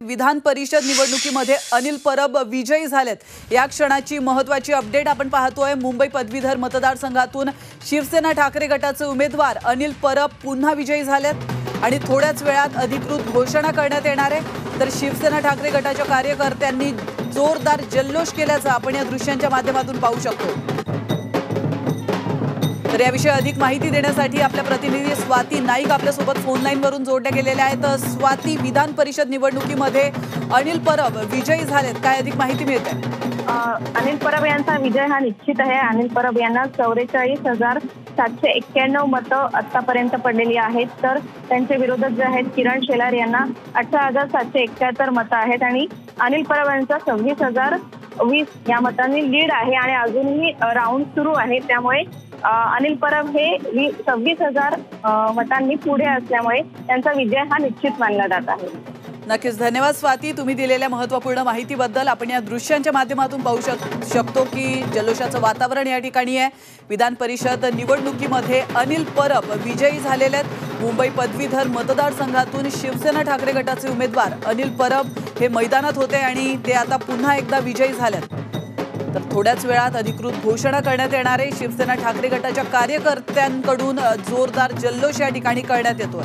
विधान परिषद निवडणुकीमध्ये अनिल परब विजयी झालेत। या क्षणाची महत्त्वाची अपडेट आपण पाहतोय। मुंबई पदवीधर मतदारसंघातून शिवसेना ठाकरे गटाचे उमेदवार अनिल परब पुन्हा विजयी झालेत आणि थोड्याच वेळात अधिकृत घोषणा करण्यात येणार आहे। तर शिवसेना ठाकरे गटाच्या कार्यकर्त्यांनी जोरदार जल्लोष केल्याचं आपण या दृश्यांच्या माध्यमातून पाहू शकतो। तर याविषयी अधिक माहिती देण्यासाठी आपल्या प्रतिनिधी स्वाती नाईक आपल्यासोबत फोन लाईनवरून जोडल्या गेलेल्या आहेत। स्वाती, विधान परिषद निवडणुकीमध्ये अनिल परब विजयी झालेत, काय अधिक माहिती मिळते? अनिल परब यांचा विजय हा निश्चित आहे। अनिल परब यांना 44,791 मतं आतापर्यंत पडलेली आहेत। तर त्यांचे विरोधक जे आहेत किरण शेलार यांना 18,771 मतं आहेत आणि अनिल परब यांचा 26,020 या मतांनी लीड आहे आणि अजूनही राऊंड सुरू आहे। त्यामुळे अनिल परब हे 26,000 मतांनी पुढे असल्यामुळे त्यांचा विजय हा निश्चित मानला जात आहे। नक्कीच धन्यवाद स्वाती, तुम्ही दिलेल्या महत्त्वपूर्ण माहितीबद्दल। आपण या दृश्यांच्या माध्यमातून पाहू शकतो की जल्लोषाचं वातावरण या ठिकाणी आहे। विधान परिषद निवडणुकीमध्ये अनिल परब विजयी झालेले आहेत। मुंबई पदवीधर मतदारसंघातून शिवसेना ठाकरे गटाचे उमेदवार अनिल परब हे मैदानात होते आणि ते आता पुन्हा एकदा विजयी झालेत। तर थोड्याच वेळात अधिकृत घोषणा करण्यात येणार आहे। शिवसेना ठाकरे गटाच्या कार्यकर्त्यांकडून जोरदार जल्लोष या ठिकाणी करण्यात येतोय।